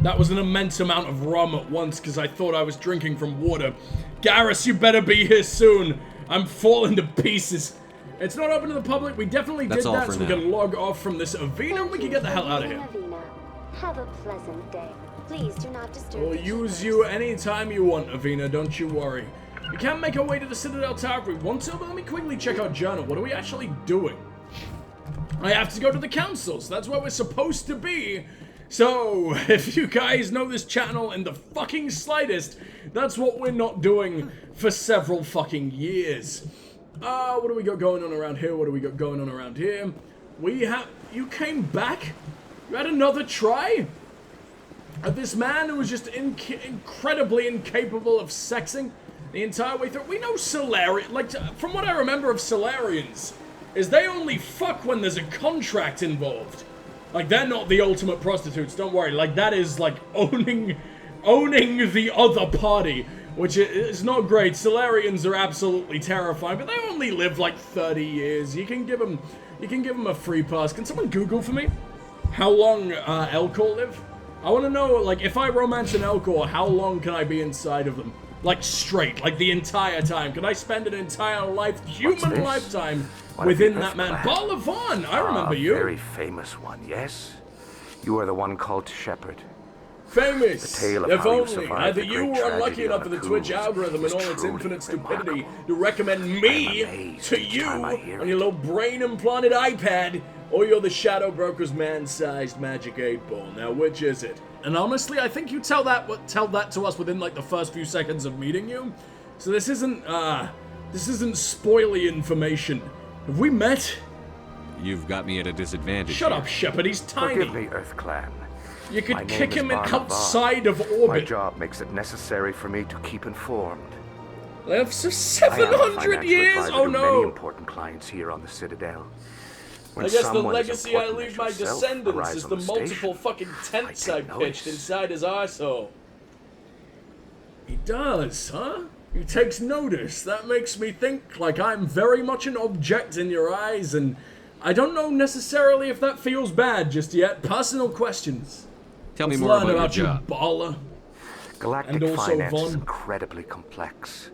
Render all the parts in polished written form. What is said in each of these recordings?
That was an immense amount of rum at once because I thought I was drinking from water. Garrus, you better be here soon. I'm falling to pieces. It's not open to the public. We definitely did that so we can log off from this arena and we can get the hell out of here. Have a pleasant day. Please do not disturb. We'll use you anytime you want, Avina. Don't you worry. We can make our way to the Citadel Tower if we want to, but let me quickly check our journal. What are we actually doing? I have to go to the council, so that's where we're supposed to be. So, if you guys know this channel in the fucking slightest, that's what we're not doing for several fucking years. What do we got going on around here? What do we got going on around here? You came back? You had another try? At this man who was just incredibly incapable of sexing the entire way through. We know Solarians, like, from what I remember of Solarians, is they only fuck when there's a contract involved. Like, they're not the ultimate prostitutes, don't worry. Like, that is, like, owning the other party, which is not great. Solarians are absolutely terrifying, but they only live, like, 30 years. You can give them a free pass. Can someone Google for me how long Elcor live? I want to know, like, if I romance an Elcor, how long can I be inside of them? Like, straight, like, the entire time. Can I spend an entire human lifetime within that man? Balavan, I remember you. Very famous one, yes? You are the one called Shepherd. Famous. The tale of if how you only survived either the you great were unlucky tragedy enough on for the the Twitch cruise algorithm is and all its truly infinite stupidity remarkable. to recommend me amazed to each you time I hear on your it. little brain-implanted iPad, or you're the Shadow Broker's man-sized magic 8-ball. Now, which is it? And honestly, I think you tell that to us within, like, the first few seconds of meeting you. So this isn't spoily information. Have we met? You've got me at a disadvantage. Shut here. up, Shepherd. He's tiny. Forgive me, Earth Clan. You could My kick name him is Barnavan. outside of My orbit. job makes it necessary for me to keep informed. Lives for I am a 700 financial years? advisor Oh to many no. important clients here on the Citadel. When I guess the someone as legacy I important leave as my yourself descendants arrives is on the the multiple station, fucking tents I take pitched notice. inside his arsehole. He does, huh? He takes notice. That makes me think like I'm very much an object in your eyes, and I don't know necessarily if that feels bad just yet. Personal questions. Tell me Let's more learn about your you, job. baller. Galactic And also finance is Vaughn. incredibly complex.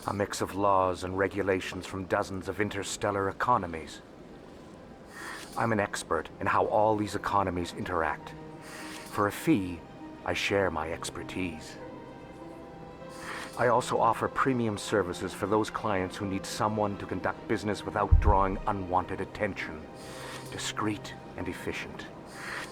A mix of laws and regulations from dozens of interstellar economies. I'm an expert in how all these economies interact. For a fee, I share my expertise. I also offer premium services for those clients who need someone to conduct business without drawing unwanted attention. Discreet and efficient.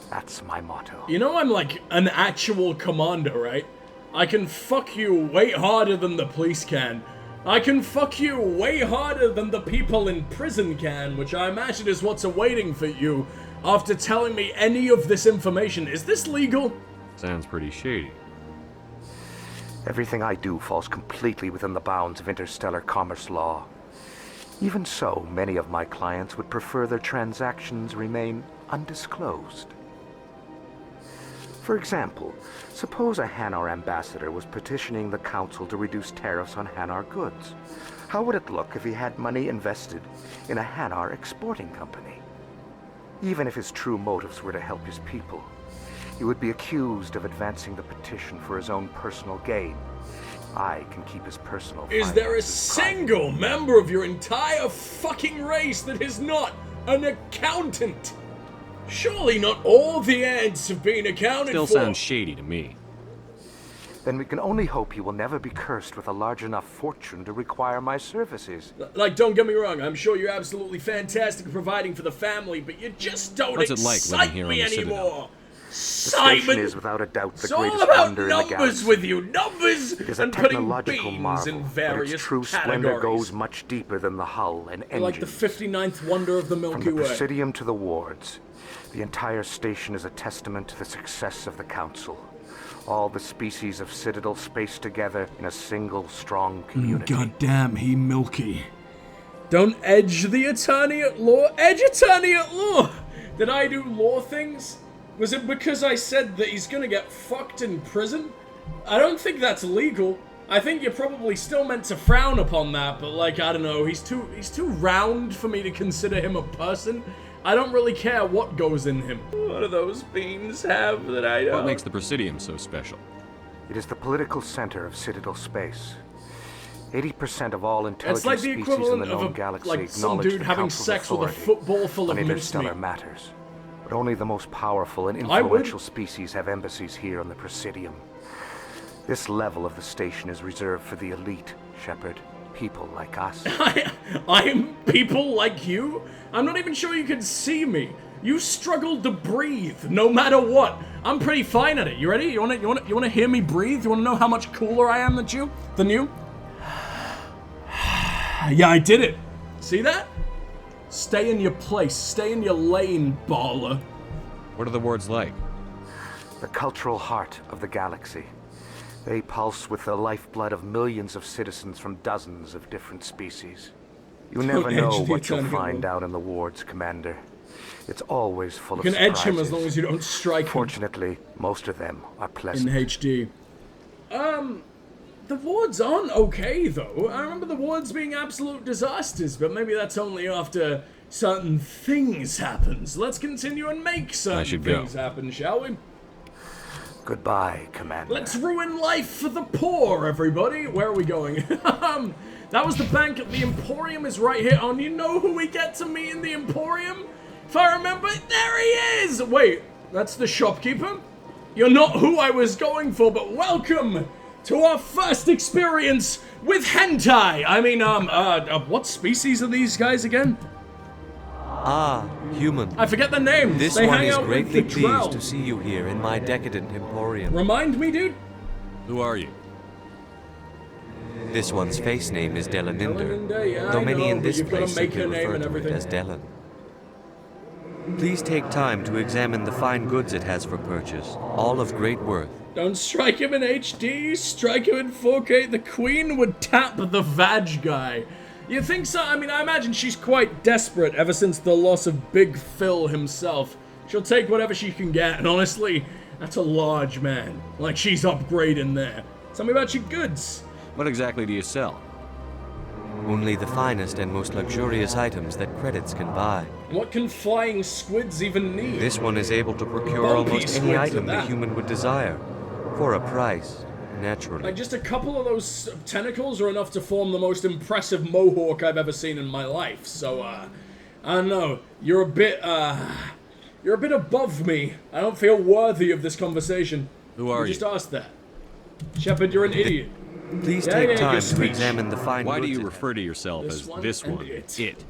That's my motto. You know I'm like an actual commander, right? I can fuck you way harder than the police can. I can fuck you way harder than the people in prison can, which I imagine is what's awaiting for you after telling me any of this information. Is this legal? Sounds pretty shady. Everything I do falls completely within the bounds of interstellar commerce law. Even so, many of my clients would prefer their transactions remain undisclosed. For example, suppose a Hanar ambassador was petitioning the council to reduce tariffs on Hanar goods. How would it look if he had money invested in a Hanar exporting company? Even if his true motives were to help his people, he would be accused of advancing the petition for his own personal gain. I can keep his personal Is there a finances private. single member of your entire fucking race that is not an accountant? Surely not all the ants have been accounted Still for. sounds shady to me. Then we can only hope he will never be cursed with a large enough fortune to require my services. Like, don't get me wrong, I'm sure you're absolutely fantastic at providing for the family, but you just don't What's it like excite living here on me the Citadel? anymore. The station Simon! is without a doubt the It's all greatest about wonder in the numbers galaxy. with you, numbers, It is a and putting technological beams marvel, in but various its true splendor categories. goes much deeper than the hull and engines. Like the 59th wonder of the From Milky the Way. Presidium to the Whorets, the entire station is a testament to the success of the Council. All the species of Citadel spaced together in a single strong community. God damn, he milky. Don't edge the attorney at law. Edge attorney at law! Did I do law things? Was it because I said that he's gonna get fucked in prison? I don't think that's legal. I think you're probably still meant to frown upon that, but like, I don't know, he's too round for me to consider him a person. I don't really care what goes in him. What do those beans have that I don't? What makes the Presidium so special? It is the political center of Citadel space. 80% of all intelligent It's like the species in the equivalent known of galaxy like some acknowledge dude the having Council's sex with a authority football full of on mincemeat. interstellar matters. But only the most powerful and I would. influential species have embassies here on the Presidium. This level of the station is reserved for the elite, Shepard. People like us. I'm people like you? I'm not even sure you can see me. You struggle to breathe, no matter what. I'm pretty fine at it. You ready? You wanna hear me breathe? You wanna know how much cooler I am than you? Yeah, I did it. See that? Stay in your place. Stay in your lane, baller. What are the wards like? The cultural heart of the galaxy. They pulse with the lifeblood of millions of citizens from dozens of different species. You never know edge the what you'll eternal find one. out in the wards, Commander. It's always full You of can edge surprises. him as long as you don't strike him Fortunately, most of them are in pleasant. HD. The wards aren't okay, though. I remember the wards being absolute disasters, but maybe that's only after certain things happens. Let's continue and make certain should go. things happen, shall we? Goodbye, Commander. Let's ruin life for the poor, everybody. Where are we going? That was the bank. The Emporium is right here. Oh, and you know who we get to meet in the Emporium? If I remember, there he is! Wait, that's the shopkeeper? You're not who I was going for, but welcome to our first experience with hentai! I mean, what species are these guys again? Ah, human. I forget the name. This They one hang is out with greatly the pleased drow. to see you here in my decadent emporium. Remind me, dude? Who are you? This one's face name is Delaninder, Delaninder, yeah, though I many know, in but this you've gotta place make simply your name refer and to it everything. as Delan. Please take time to examine the fine goods it has for purchase, all of great worth. Don't strike him in HD, strike him in 4K. The Queen would tap the Vag guy. You think so? I mean, I imagine she's quite desperate ever since the loss of Big Phil himself. She'll take whatever she can get, and honestly, that's a large man. Like, she's upgrading there. Tell me about your goods. What exactly do you sell? Only the finest and most luxurious items that credits can buy. What can flying squids even need? This one is able to procure Bulky almost squids any at item the that. human would desire, for a price, naturally. Like, just a couple of those tentacles are enough to form the most impressive mohawk I've ever seen in my life. So, I don't know. You're a bit above me. I don't feel worthy of this conversation. Who are You you? just asked that. Shepard, you're an idiot. Please Yeah, take yeah, time your to speech. examine the fine Why do goods you it refer to yourself This as one this and one? it. It.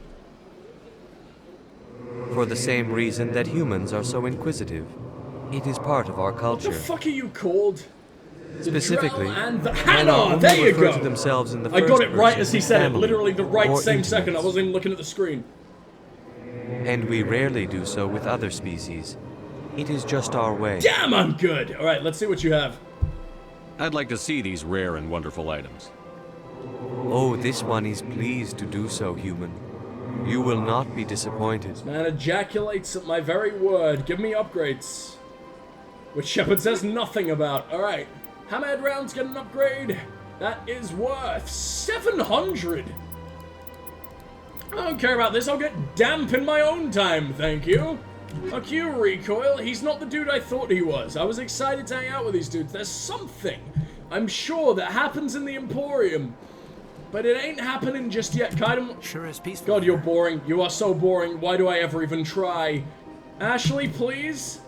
has. For the same reason that humans are so inquisitive. It is part of our What culture. the fuck are you called? The Specifically, drow and the men Hannah! only There you refer to go! themselves in the I got first it right person as he as said it. family Literally the right or same second. I intimates. wasn't even looking at the screen. And we rarely do so with other species. It is just our way. Damn, I'm good! Alright, let's see what you have. I'd like to see these rare and wonderful items. Oh, this one is pleased to do so, human. You will not be disappointed. Man ejaculates at my very word. Give me upgrades. Which Shepard says nothing about. Alright. Hammerhead rounds get an upgrade. That is worth 700. I don't care about this. I'll get damp in my own time, thank you. Fuck you, Recoil. He's not the dude I thought he was. I was excited to hang out with these dudes. There's something, I'm sure, that happens in the Emporium. But it ain't happening just yet. Kind of. Sure is peaceful. God, you're boring. You are so boring. Why do I ever even try? Ashley, please?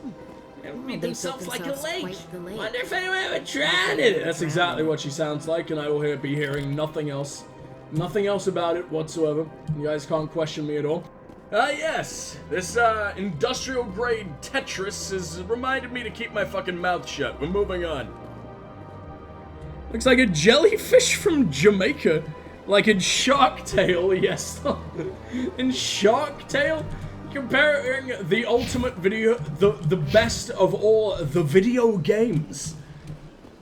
They made themselves like a lake. quite the lake. Wonder if anyone ever drowned in it. That's exactly what she sounds like, and I will be hearing nothing else. Nothing else about it whatsoever. You guys can't question me at all. Yes. This, industrial-grade Tetris has reminded me to keep my fucking mouth shut. We're moving on. Looks like a jellyfish from Jamaica. Like in Shark Tale, yes. In Shark Tale? Comparing the ultimate video, the best of all the video games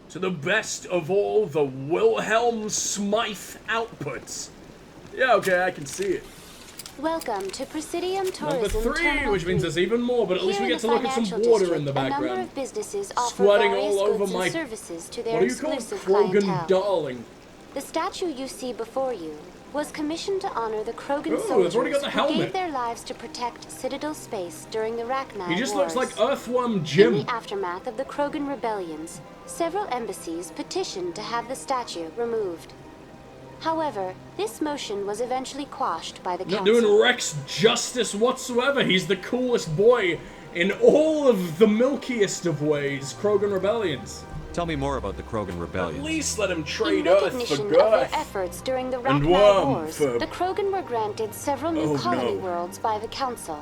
to the best of all the Wilhelm Smythe outputs. Yeah, okay, I can see it. Welcome to Presidium Number Tourism 3, Terminal which means 3. there's even more, but at least we Here get to in the look at some financial water in the district, a number background. of businesses offer Squatting various all over goods my... and services to their What are you called? exclusive Krogan clientele. Darling. The statue you see before you, was commissioned to honor the Krogan Ooh, soldiers they've already got the who helmet. gave their lives to protect Citadel space during the Rachni He just Wars. looks like Earthworm In Jim. the aftermath of the Krogan rebellions, several embassies petitioned to have the statue removed. However, this motion was eventually quashed by the Not council. doing Rex justice whatsoever. He's the coolest boy in all of the milkiest of ways. Krogan rebellions. Tell me more about the Krogan At rebellion. least let him In trade Earth for recognition of their Girth. efforts during the And Rachni Worm Wars, for- the Krogan were granted several new Oh, colony no. worlds by the Council.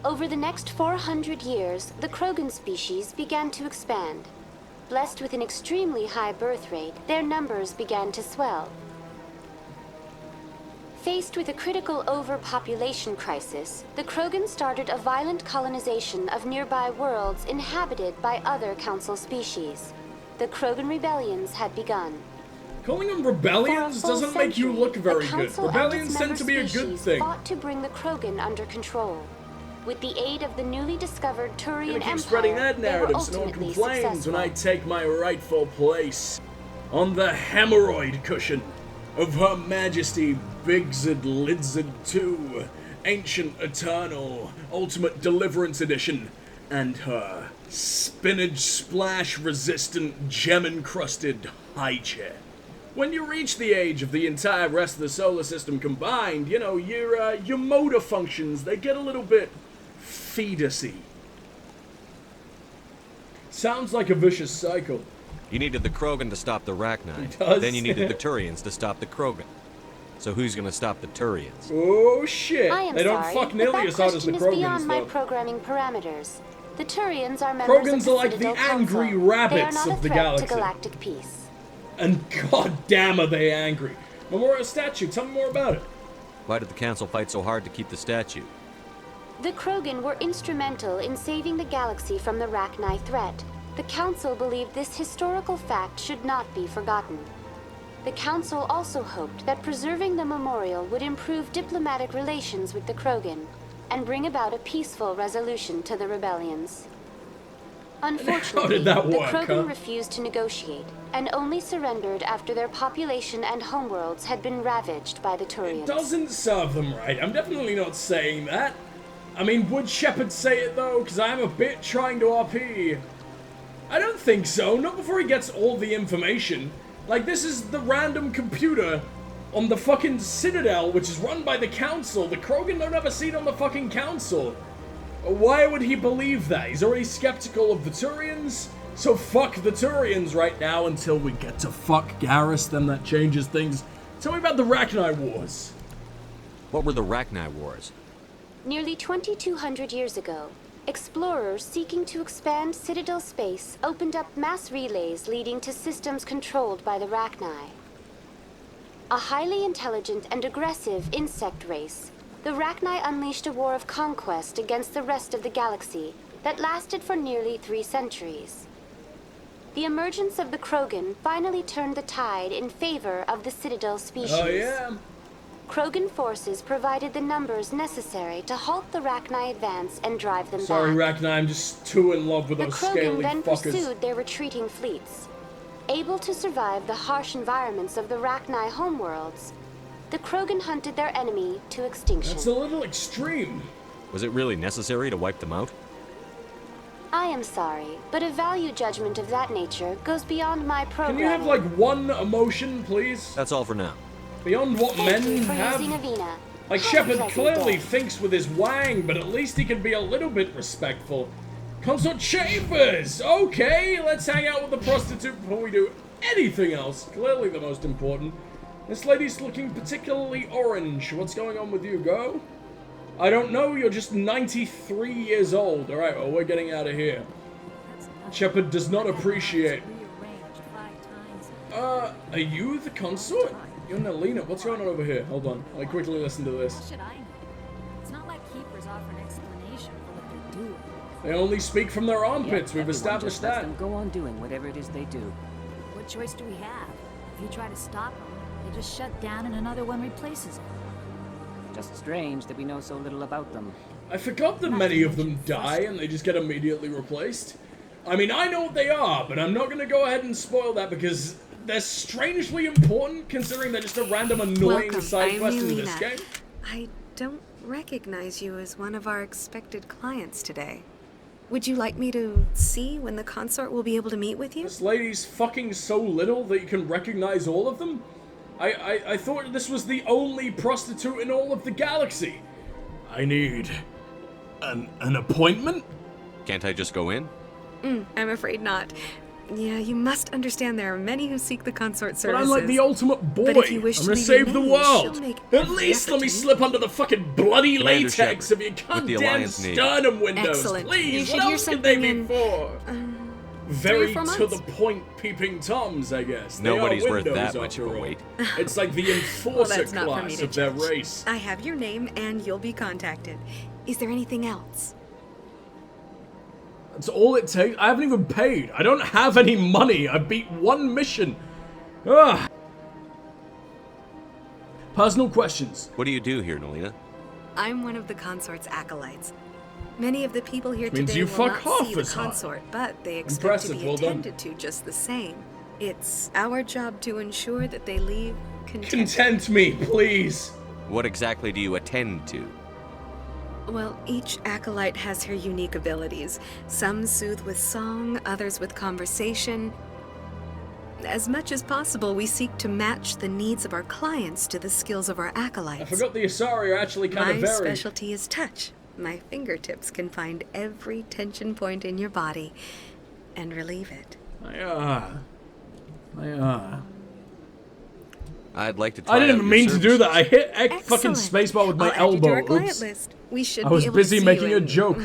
Over the next 400 years, the Krogan species began to expand. Blessed with an extremely high birth rate, their numbers began to swell. Faced with a critical overpopulation crisis, the Krogan started a violent colonization of nearby worlds inhabited by other Council species. The Krogan rebellions had begun. Calling them For a rebellions full doesn't make you century, look very the good. Council and Rebellions its tend member to be a good species thing. fought to bring the Krogan under control. With the aid of the newly discovered Gonna Turian keep Empire, spreading that they were narrative so no one ultimately complains when I successful. take my rightful place on the hemorrhoid cushion of Her Majesty Bigzard Lidzard II, Ancient Eternal, Ultimate Deliverance Edition, and her spinach splash resistant gem encrusted high chair. When you reach the age of the entire rest of the solar system combined, you know, your motor functions, they get a little bit fetusy. Sounds like a vicious cycle. You needed the Krogan to stop the Rachni. He does. Then you needed the Turians to stop the Krogan. So who's gonna stop the Turians? Oh shit! I am They don't sorry, fuck but nearly that as hard as the question is beyond Krogans, my though. programming parameters. The Turians are members Krogans of the are like the Citadel angry Council. rabbits they are not of a the threat galaxy. to galactic peace. And goddamn are they angry. Memorial statue, tell me more about it. Why did the Council fight so hard to keep the statue? The Krogan were instrumental in saving the galaxy from the Rachni threat. The Council believed this historical fact should not be forgotten. The Council also hoped that preserving the memorial would improve diplomatic relations with the Krogan and bring about a peaceful resolution to the rebellions. Unfortunately, that the work, Krogan huh? refused to negotiate and only surrendered after their population and homeworlds had been ravaged by the Turians. It doesn't serve them right. I'm definitely not saying that. I mean, would Shepard say it though? Because I'm a bit trying to RP. I don't think so. Not before he gets all the information. Like, this is the random computer on the fucking Citadel, which is run by the Council. The Krogan don't have a seat on the fucking Council. Why would he believe that? He's already skeptical of the Turians. So fuck the Turians right now until we get to fuck Garrus, then that changes things. Tell me about the Rachni Wars. What were the Rachni Wars? Nearly 2,200 years ago, explorers seeking to expand Citadel space opened up mass relays leading to systems controlled by the Rachni. A highly intelligent and aggressive insect race, the Rachni unleashed a war of conquest against the rest of the galaxy that lasted for nearly 3 centuries. The emergence of the Krogan finally turned the tide in favor of the Citadel species. Oh yeah? Krogan forces provided the numbers necessary to halt the Rachni advance and drive them Sorry, back. Rachni, I'm just too in love with The those Krogan scaly then fuckers. pursued their retreating fleets. Able to survive the harsh environments of the Rachni homeworlds, the Krogan hunted their enemy to extinction. That's a little extreme. Was it really necessary to wipe them out? I am sorry, but a value judgment of that nature goes beyond my Can programming. you have, like, one emotion, please? That's all for now. Beyond what Thank men you for have? using Avina. Like, Have a Shepard pleasant clearly day. thinks with his wang, but at least he can be a little bit respectful. Consort Chambers! Okay, let's hang out with the prostitute before we do anything else. Clearly the most important. This lady's looking particularly orange. What's going on with you, go? I don't know, you're just 93 years old. Alright, well, we're getting out of here. Shepard does not appreciate. Are you the consort? You're Nelina. What's going on over here? Hold on. I'll quickly listen to this. Should I know? It's not like keepers offer an explanation for what they're doing. They only speak from their armpits. Yet We've everyone established just lets that. them go on doing whatever it is they do. What choice do we have? If you try to stop them, they just shut down and another one replaces it. Just strange that we know so little about them. I forgot that many of them die and they just get immediately replaced. I mean, I know what they are, but I'm not going to go ahead and spoil that because they're strangely important, considering they're just a random annoying Welcome, side I'm quest in Yelena. this game. I don't recognize you as one of our expected clients today. Would you like me to see when the consort will be able to meet with you? This lady's fucking so little that you can recognize all of them? I thought this was the only prostitute in all of the galaxy. I need an appointment? Can't I just go in? I'm afraid not. Yeah, you must understand there are many who seek the consort But services. I'm like the ultimate boy. But if you wish I'm to gonna leave save your the name, world. she'll make At every least let me effort to slip under the fucking bloody Commander latex of your Shepard, with the goddamn Alliance Navy. sternum windows. Excellent. Please, You what should hear else could they something be in, for? 3 Very or 4 to the months? point peeping toms, I guess. They Nobody's are worth windows, that much of after a all. wait. It's like the enforcer that's not for me class to of their judge. race. I have your name and you'll be contacted. Is there anything else? That's all it takes. I haven't even paid. I don't have any money. I beat one mission. Ugh. Personal questions. What do you do here, Nolina? I'm one of the consort's acolytes. Many of the people here Means today you will fuck not half see the as hard. consort, but they expect Impressive, to be well done. attended to just the same. It's our job to ensure that they leave content. Content me, please. What exactly do you attend to? Well, each acolyte has her unique abilities. Some soothe with song, others with conversation. As much as possible, we seek to match the needs of our clients to the skills of our acolytes. I forgot the Asari are actually kind of My varied. specialty is touch. My fingertips can find every tension point in your body and relieve it. I'd like to try I didn't out even your mean to do that. I hit fucking Excellent. spacebar with my I'll add you to our elbow. client Oops. list. We should I was be able busy to see making you a in, joke.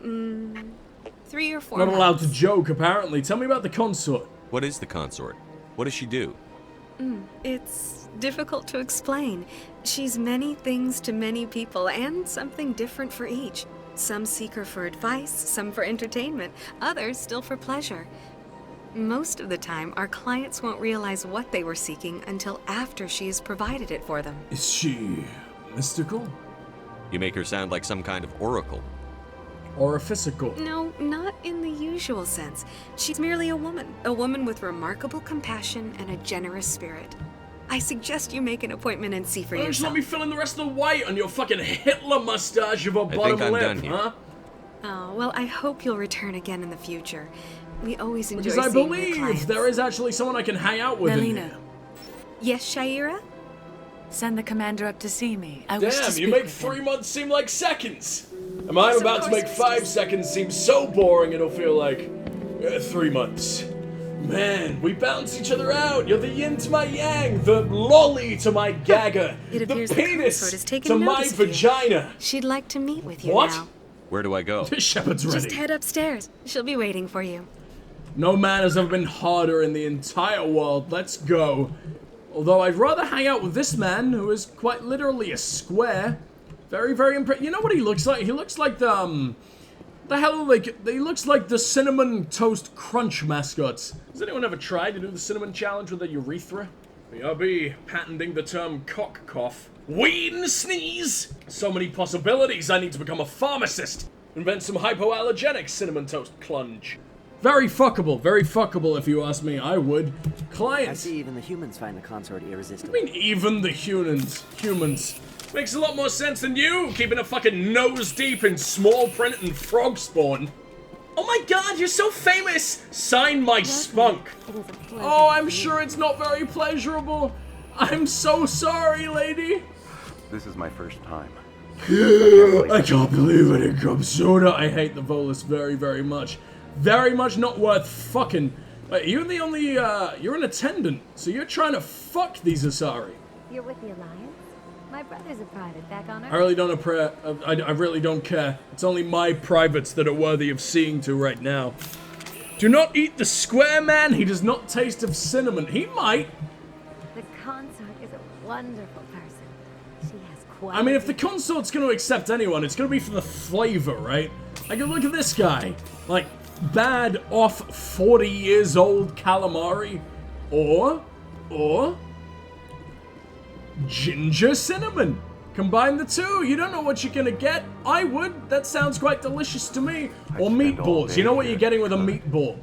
3 or 4 Not allowed to months. joke, apparently. Tell me about the consort. What is the consort? What does she do? It's difficult to explain. She's many things to many people, and something different for each. Some seek her for advice, some for entertainment, others still for pleasure. Most of the time, our clients won't realize what they were seeking until after she has provided it for them. Is she mystical You make her sound like some kind of oracle. or a physical? No, not in the usual sense. She's merely a woman with remarkable compassion and a generous spirit. I suggest you make an appointment and see for Why don't you yourself. let me fill in the rest of the white on your fucking Hitler mustache of a bottom think I'm lip, done here. huh? Oh, well, I hope you'll return again in the future. We always enjoy Because I seeing your believe clients. there is actually someone I can hang out with in Melina. here. Yes, Shaira? Send the commander up to see me. I wish to Damn, speak you make with him. 3 months seem like seconds. And I'm about to make 5 seconds seem so boring it'll feel like 3 months. Man, we balance each other out. You're the yin to my yang, the lolly to my gagger, It the appears the consort penis has taken to my notice of you. vagina. She'd like to meet with you What? now. Where do I go? This shepherd's Just ready. head upstairs. She'll be waiting for you. No man has ever been harder in the entire world. Let's go. Although I'd rather hang out with this man, who is quite literally a square. Very, very impressive. You know what he looks like? He looks like the hell, like, he looks like the Cinnamon Toast Crunch mascots. Has anyone ever tried to do the cinnamon challenge with a urethra? BRB, patenting the term cock cough. Wheeze sneeze! So many possibilities. I need to become a pharmacist. Invent some hypoallergenic cinnamon toast clunge. Very fuckable if you ask me. I would. I Clients. see even the humans find the consort irresistible. I mean, even the humans. Makes a lot more sense than you, keeping a fucking nose deep in small print and frog spawn. Oh my god, you're so famous! Sign my spunk. Oh, I'm sure it's not very pleasurable. I'm so sorry, lady. This is my first time. I can't believe it in Club Soda. I hate the Volus very, very much. Very much not worth fucking. Wait, you're the only, you're an attendant, so you're trying to fuck these Asari. You're with the Alliance? My brother's a private back on Earth. I really don't I really don't care. It's only my privates that are worthy of seeing to right now. Do not eat the square man. He does not taste of cinnamon. He might. The consort is a wonderful person. She has quite. I mean, if the consort's going to accept anyone, it's going to be for the flavor, right? Like, look at this guy. Like, bad off 40 years old calamari. Or ginger cinnamon. Combine the two. You don't know what you're gonna get. I would. That sounds quite delicious to me. Or spend all meatballs. day You know what here. you're getting with a meatball.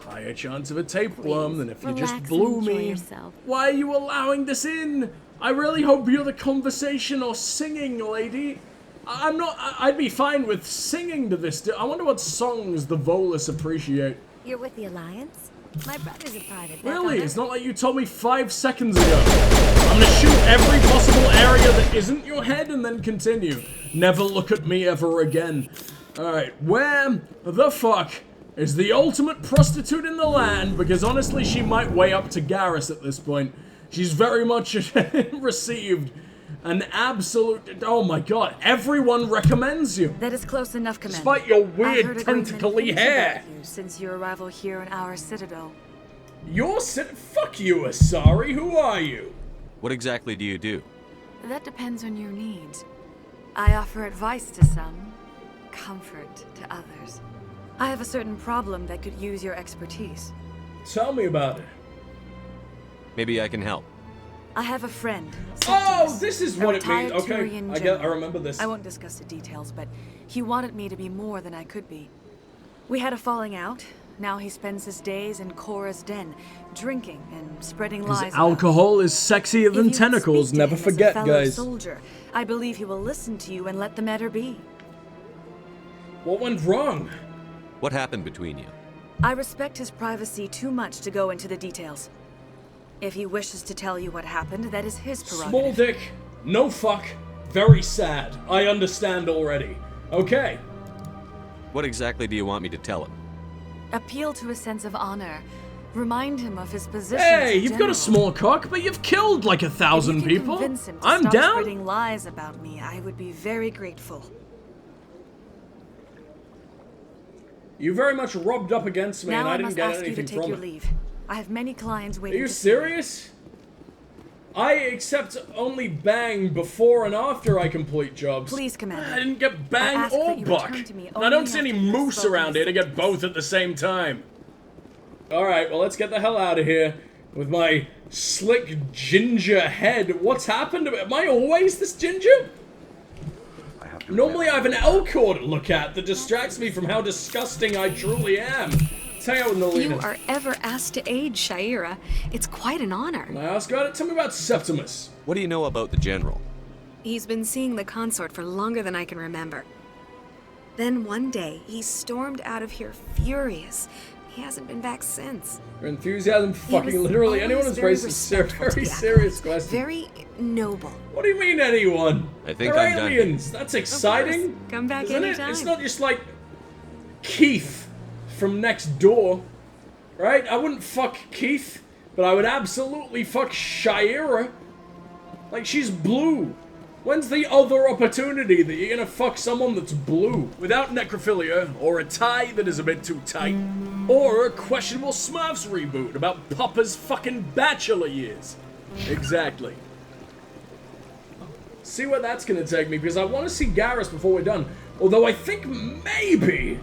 Higher chance of a tapeworm than if you just relax blew and enjoy me. yourself. Why are you allowing this in? I really hope you're the conversation or singing lady. I'm not. I'd be fine with singing to this. I wonder what songs the Volus appreciate. You're with the Alliance? My brother's a private. Really? It's not like you told me 5 seconds ago. I'm gonna shoot every possible area that isn't your head and then continue. Never look at me ever again. Alright, where the fuck is the ultimate prostitute in the land? Because honestly, she might weigh up to Garrus at this point. She's very much received an absolute... Oh my god, everyone recommends you. That is close enough, Commander. Despite your I've weird heard a great many tentacly things hair. about you since your arrival here in our citadel. Fuck you, Asari. Who are you? What exactly do you do? That depends on your needs. I offer advice to some, comfort to others. I have a certain problem that could use your expertise. Tell me about it. Maybe I can help. I have a friend. Oh, Septimus, this is a what it means. retired Okay, Turian I general. remember this. I won't discuss the details, but he wanted me to be more than I could be. We had a falling out. Now he spends his days in Korra's den, drinking and spreading lies. Alcohol is sexier If than you tentacles. speak to Never him as a forget, fellow guys. Soldier, I believe he will listen to you and let the matter be. What went wrong? What happened between you? I respect his privacy too much to go into the details. If he wishes to tell you what happened, that is his prerogative. Small dick, no fuck, very sad. I understand already. Okay. What exactly do you want me to tell him? Appeal to his sense of honor. Remind him of his position. Hey, you've got a small cock, but you've killed like 1,000 people. Convince him to I'm stop down. spreading lies about me. I would be very grateful. You very much rubbed up against me, Now and I I didn't must get ask you to anything take from your it. leave. I have many clients Are waiting. you to see me. serious? I accept only bang before and after I complete jobs. Please, Commander. I didn't get bang I ask or that you buck. return to me And I don't only see any after you have moose spoken around to here to get both at the same time. Alright, well, let's get the hell out of here with my slick ginger head. What's happened to me? Am I always this ginger? Normally I have an Elcor to look at that distracts me from how disgusting I truly am. Tell you, You are ever asked to aid Shaira. It's quite an honor. Can I ask about it? Tell me about Septimus. What do you know about the General? He's been seeing the consort for longer than I can remember. Then one day, he stormed out of here furious. He hasn't been back since. Your enthusiasm He fucking was literally always anyone who's very racist is a respectful to very the serious Acolytes. question. Very noble. What do you mean anyone? I think They're I'm done. aliens. That's exciting. Come back isn't anytime. it? It's not just like Keith from next door, right? I wouldn't fuck Keith, but I would absolutely fuck Shaira. Like, she's blue. When's the other opportunity that you're gonna fuck someone that's blue? Without necrophilia, or a tie that is a bit too tight, or a questionable Smurfs reboot about Papa's fucking bachelor years. Exactly. See where that's gonna take me, because I want to see Garrus before we're done. Although I think maybe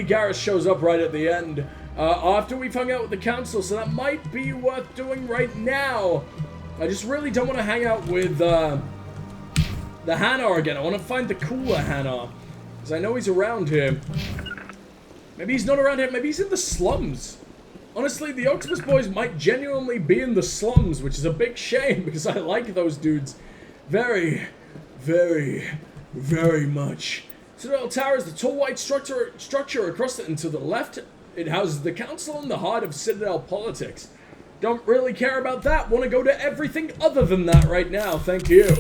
Garrus shows up right at the end, after we've hung out with the council, so that might be worth doing right now. I just really don't want to hang out with, the Hanar again. I want to find the cooler Hanar, because I know he's around here. Maybe he's not around here, maybe he's in the slums. Honestly, the Octopus Boys might genuinely be in the slums, which is a big shame, because I like those dudes very, very, very much. Citadel Tower is the tall white structure across it, and to the left, it houses the council in the heart of Citadel politics. Don't really care about that. Want to go to everything other than that right now. Thank you.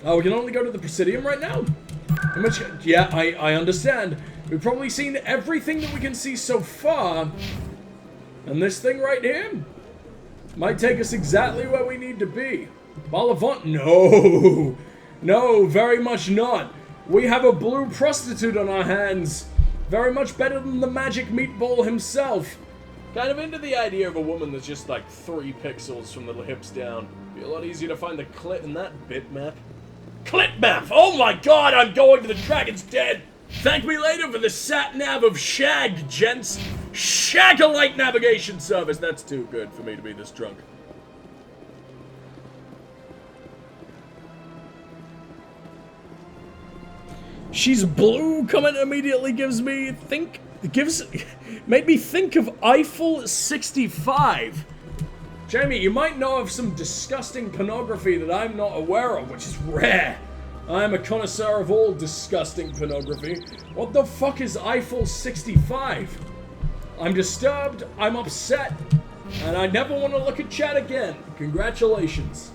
Oh, we can only go to the Presidium right now? How much? Yeah, I understand. We've probably seen everything that we can see so far. And this thing right here might take us exactly where we need to be. Balavant? No. No, very much not. We have a blue prostitute on our hands. Very much better than the magic meatball himself. Kind of into the idea of a woman that's just like 3 pixels from the hips down. Be a lot easier to find the clit in that bitmap. Clit map! Oh my god, I'm going to the Dragon's Den! Thank me later for the sat-nav of Shag, gents! Shag-a-light navigation service! That's too good for me to be this drunk. She's blue comment immediately made me think of Eiffel 65. Jamie, you might know of some disgusting pornography that I'm not aware of, which is rare. I am a connoisseur of all disgusting pornography. What the fuck is Eiffel 65? I'm disturbed, I'm upset, and I never want to look at chat again. Congratulations.